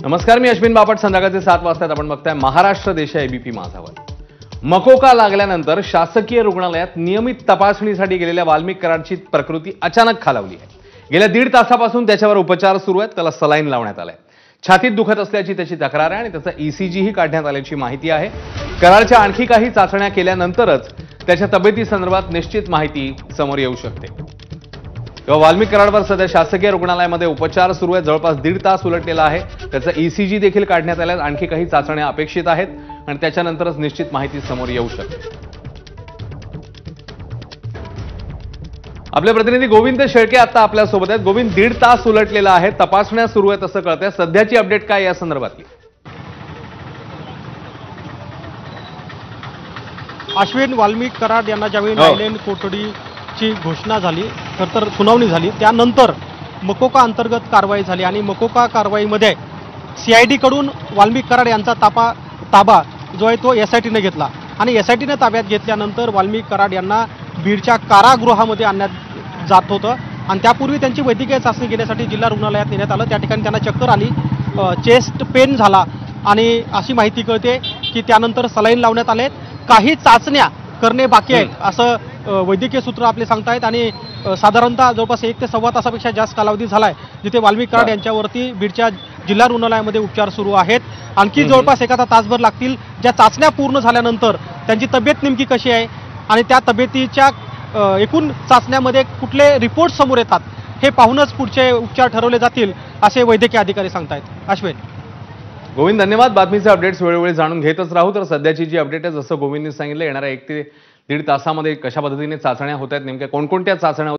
नमस्कार, मी अश्विन बापट. संध्याकाळचे 7 वाजता आपण बघताय महाराष्ट्र देश एबीपी माझावर. मकोका लागल्यानंतर शासकीय रुग्णालयात नियमित तपासणीसाठी गेलेल्या वाल्मिक कराडची प्रकृती अचानक खालावली आहे. गेल्या 1.5 तासापासून त्याच्यावर उपचार सुरू आहेत. त्याला सलाईन लावण्यात आलाय. छातीत दुखत असल्याची त्याची तक्रार आहे आणि त्याचा ईसीजीही काढण्यात आल्याची माहिती आहे. कराडच्या आणखी काही चाचण्या केल्यानंतरच त्याच्या तब्येतीसंदर्भात निश्चित माहिती समोर येऊ शकते. तेव्हा वाल्मिक कराडवर सध्या शासकीय रुग्णालयामध्ये उपचार सुरू आहेत. जवळपास 1.5 तास उलटलेला आहे. त्याचा ईसीजी देखील काढण्यात आला. आणखी काही चाचण्या अपेक्षित आहेत आणि त्याच्यानंतरच निश्चित माहिती समोर येऊ शकते. आपले प्रतिनिधी गोविंद शेळके आता आपल्या सोबत आहेत. गोविंद, 1.5 तास उलटलेला आहे. तपासण्या सुरू आहेत असं कळतंय. सध्याची अपडेट काय या संदर्भातली? अश्विन, वाल्मिक कराड यांना ज्यावेळी न्यायालयीन कोठडीची घोषणा झाली, तर सुनावणी झाली, त्यानंतर मकोका अंतर्गत कारवाई झाली आणि मकोका कारवाईमध्ये सीआयडी कडून वाल्मिक कराड यांचा ताबा जो आहे तो एसआयटीने घेतला आणि एसआयटीने ताब्यात घेतल्यानंतर वाल्मिक कराड यांना बीडच्या कारागृहामध्ये आणण्यात जात होतं आणि त्यापूर्वी त्यांची वैद्यकीय चाचणी घेण्यासाठी जिल्हा रुग्णालयात नेण्यात आलं. त्या ठिकाणी त्यांना चक्कर आली, चेस्ट पेन झाला आणि अशी माहिती कळते की त्यानंतर सलाईन लावण्यात आले. काही चाचण्या करणे बाकी आहेत असं वैद्यकीय सूत्र आपले सांगतायत आणि साधारणतः जवळपास 1 ते सव्वा तासापेक्षा जास्त कालावधी झालाय जिथे वाल्मिक कराड यांच्यावरती बीडच्या जिल्हा रुग्णालयामध्ये उपचार सुरू आहेत. आणखी जवळपास एखादा तासभर लागतील. ज्या चाचण्या पूर्ण झाल्यानंतर त्यांची तब्येत नेमकी कशी आहे आणि त्या तब्येतीच्या एकूण चाचण्यामध्ये कुठले रिपोर्ट समोर येतात हे पाहूनच पुढचे उपचार ठरवले जातील असे वैद्यकीय अधिकारी सांगतायत. अश्विन, गोविंद, धन्यवाद. बातमीचे अपडेट्स वेळोवेळी जाणून घेतच राहू. तर सध्याची जी अपडेट आहे, जसं गोविंदने सांगितलं, येणाऱ्या 1 ते 1.5 तासामध्ये कशा पद्धतीने चाचण्या होत आहेत, नेमक्या कोणकोणत्या चाचण्या